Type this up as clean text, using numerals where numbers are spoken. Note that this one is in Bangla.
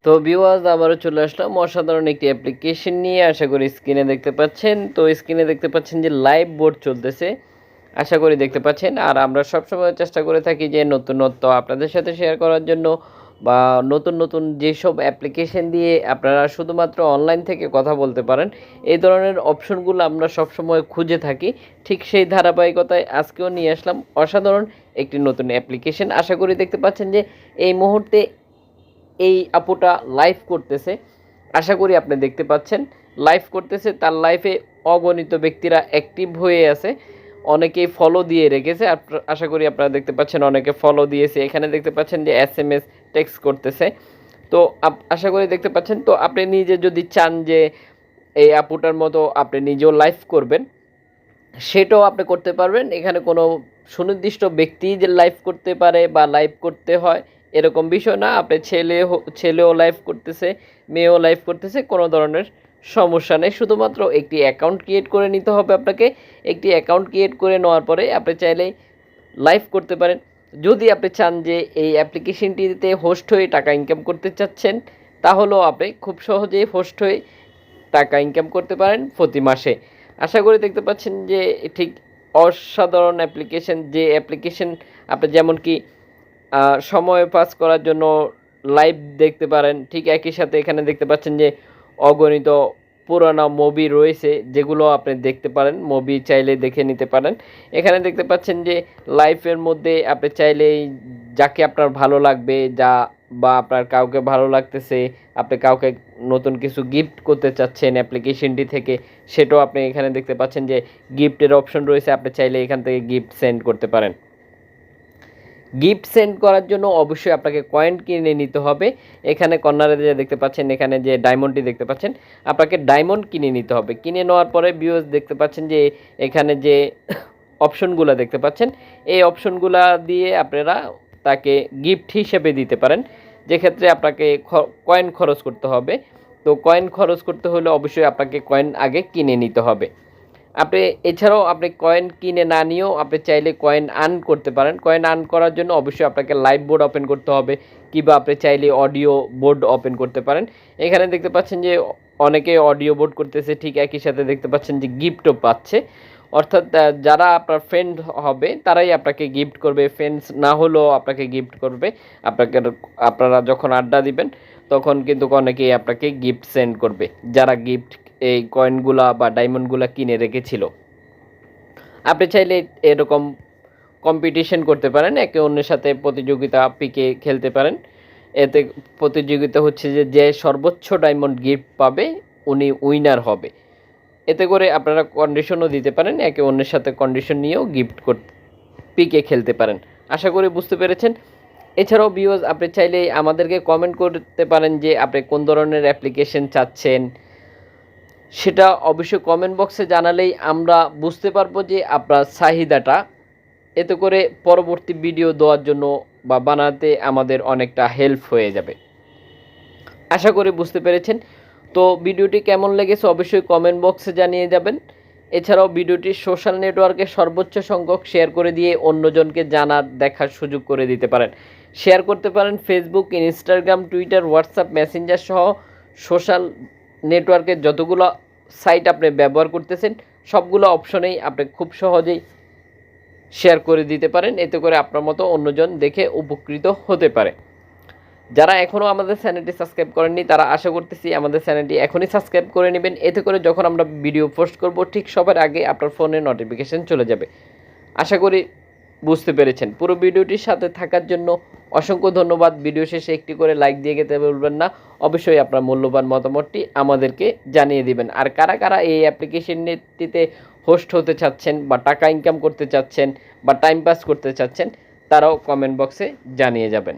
তো ভিউয়ার্স আবারও চলে আসলাম অসাধারণ একটি অ্যাপ্লিকেশন নিয়ে। আশা করি স্ক্রিনে দেখতে পাচ্ছেন। তো স্ক্রিনে দেখতে পাচ্ছেন যে লাইভ বোর্ড চলতেছে, আশা করি দেখতে পাচ্ছেন। আর আমরা সবসময় চেষ্টা করে থাকি যে নতুনত্ব আপনাদের সাথে শেয়ার করার জন্য, বা নতুন নতুন যেসব অ্যাপ্লিকেশন দিয়ে আপনারা শুধুমাত্র অনলাইন থেকে কথা বলতে পারেন, এই ধরনের অপশনগুলো আমরা সবসময় খুঁজে থাকি। ঠিক সেই ধারাবাহিকতায় আজকেও নিয়ে আসলাম অসাধারণ একটি নতুন অ্যাপ্লিকেশন। আশা করি দেখতে পাচ্ছেন যে এই মুহূর্তে এই আপুটা লাইভ করতেছে, আশা করি আপনি দেখতে পাচ্ছেন লাইভ করতেছে। তার লাইফে অগণিত ব্যক্তিরা অ্যাক্টিভ হয়ে আছে, অনেকেই ফলো দিয়ে রেখেছে। আশা করি আপনারা দেখতে পাচ্ছেন অনেকে ফলো দিয়েছে। এখানে দেখতে পাচ্ছেন যে SMS টেক্সট করতেছে। তো আশা করি দেখতে পাচ্ছেন। তো আপনি নিজে যদি চান যে এই আপুটার মতো আপনি নিজেও লাইভ করবেন, সেটাও আপনি করতে পারবেন। এখানে কোনো সুনির্দিষ্ট ব্যক্তি যে লাইভ করতে পারে বা লাইভ করতে হয় এরকম বিষয় না। আপনি ছেলেও লাইভ করতেছে, মেয়েও লাইভ করতেছে, কোনো ধরনের সমস্যা নেই। শুধুমাত্র একটি অ্যাকাউন্ট ক্রিয়েট করে নিতে হবে আপনাকে। একটি অ্যাকাউন্ট ক্রিয়েট করে নেওয়ার পরে আপনি চাইলেই লাইভ করতে পারেন। যদি আপনি চান যে এই অ্যাপ্লিকেশনটিতে হোস্ট হয়ে টাকা ইনকাম করতে চাচ্ছেন, তাহলেও আপনি খুব সহজেই হোস্ট হয়ে টাকা ইনকাম করতে পারেন প্রতি মাসে। আশা করি দেখতে পাচ্ছেন যে ঠিক অসাধারণ অ্যাপ্লিকেশন। যে অ্যাপ্লিকেশন আপনি যেমন কি সময় পাস করার জন্য লাইভ দেখতে পারেন, ঠিক একই সাথে এখানে দেখতে পাচ্ছেন যে অগণিত পুরানো মুভি রয়েছে, যেগুলো আপনি দেখতে পারেন, মুভি চাইলে দেখে নিতে পারেন। এখানে দেখতে পাচ্ছেন যে লাইফের মধ্যে আপনি চাইলেই যাকে আপনার ভালো লাগবে, বা আপনার কাউকে ভালো লাগতেছে, আপনি কাউকে নতুন কিছু গিফট করতে চাচ্ছেন অ্যাপ্লিকেশনটি থেকে, সেটাও আপনি এখানে দেখতে পাচ্ছেন যে গিফটের অপশন রয়েছে। আপনি চাইলে এখান থেকে গিফট সেন্ড করতে পারেন। গিফট সেন্ড করার জন্য অবশ্যই আপনাকে কয়েন কিনে নিতে হবে। এখানে কর্নারে যে দেখতে পাচ্ছেন, এখানে যে ডায়মন্ডটি দেখতে পাচ্ছেন, আপনাকে ডায়মন্ড কিনে নিতে হবে। কিনে নেওয়ার পরে ভিউয়ার্স দেখতে পাচ্ছেন যে এখানে যে অপশনগুলো দেখতে পাচ্ছেন, এই অপশনগুলো দিয়ে আপনারা তাকে গিফট হিসেবে দিতে পারেন, যেক্ষেত্রে আপনাকে কয়েন খরচ করতে হবে। তো কয়েন খরচ করতে হলে অবশ্যই আপনাকে কয়েন আগে কিনে নিতে হবে। আপনি এছাড়াও আপনি কয়েন কিনে না নিয়েও আপনি চাইলে কয়েন আর্ন করতে পারেন। কয়েন আর্ন করার জন্য অবশ্যই আপনাকে লাইভ বোর্ড ওপেন করতে হবে, কিংবা আপনি চাইলে অডিও বোর্ড ওপেন করতে পারেন। এখানে দেখতে পাচ্ছেন যে অনেকে অডিও বোর্ড করতেছে, ঠিক একই সাথে দেখতে পাচ্ছেন যে গিফটও পাচ্ছে। অর্থাৎ যারা আপনার ফ্রেন্ড হবে তারাই আপনাকে গিফট করবে, ফ্রেন্ডস না হলেও আপনাকে গিফট করবে। আপনারা যখন আড্ডা দিবেন তখন কিন্তু অনেকেই আপনাকে গিফট সেন্ড করবে, যারা গিফট এই কয়েনগুলা বা ডায়মন্ডগুলা কিনে রেখেছিল। আপনি চাইলে এরকম কম্পিটিশন করতে পারেন, একে অন্যের সাথে প্রতিযোগিতা পিকে খেলতে পারেন। এতে প্রতিযোগিতা হচ্ছে যে যে সর্বোচ্চ ডায়মন্ড গিফট পাবে উনি উইনার হবে। এতে করে আপনারা কন্ডিশনও দিতে পারেন, একে অন্যের সাথে কন্ডিশন নিয়েও গিফট করতে পিকে খেলতে পারেন। আশা করি বুঝতে পেরেছেন। এছাড়াও ভিউয়ার্স আপনি চাইলে আমাদেরকে কমেন্ট করতে পারেন যে আপনি কোন ধরনের অ্যাপ্লিকেশন চাচ্ছেন, সেটা অবশ্যই কমেন্ট বক্সে জানালেই আমরা বুঝতে পারবো যে আপনার চাহিদাটা। এতে করে পরবর্তী ভিডিও দেওয়ার জন্য বা বানাতে আমাদের অনেকটা হেল্প হয়ে যাবে। আশা করি বুঝতে পেরেছেন। তো ভিডিওটি কেমন লেগেছে অবশ্যই কমেন্ট বক্সে জানিয়ে যাবেন। এছাড়াও ভিডিওটি সোশ্যাল নেটওয়ার্কে সর্বোচ্চ সংখ্যক শেয়ার করে দিয়ে অন্যজনকে জানার দেখার সুযোগ করে দিতে পারেন। শেয়ার করতে পারেন Facebook, Instagram, Twitter, WhatsApp, Messenger সহ সোশ্যাল নেটওয়ার্কের যতগুলো সাইট আপনি ব্যবহার করতেছেন সবগুলো অপশনেই আপনি খুব সহজেই শেয়ার করে দিতে পারেন। এতে করে আপনার মতো অন্যজন দেখে উপকৃত হতে পারে। যারা এখনও আমাদের চ্যানেলটি সাবস্ক্রাইব করেননি তারা আশা করতেছি আমাদের চ্যানেলটি এখনই সাবস্ক্রাইব করে নেবেন। এতে করে যখন আমরা ভিডিও পোস্ট করব ঠিক সবার আগে আপনার ফোনে নোটিফিকেশন চলে যাবে। আশা করি বুঝতে পেরেছেন। পুরো ভিডিওটির সাথে থাকার জন্য অসংখ্য ধন্যবাদ। ভিডিও শেষে একটি করে লাইক দিয়ে যেতে বলবেন না। অবশ্যই আপনার মূল্যবান মতামতটি আমাদেরকে জানিয়ে দিবেন। আর কারা কারা এই অ্যাপ্লিকেশনটিতে হোস্ট হতে চাচ্ছেন, বা টাকা ইনকাম করতে চাচ্ছেন, বা টাইম পাস করতে চাচ্ছেন, তারাও কমেন্ট বক্সে জানিয়ে যাবেন।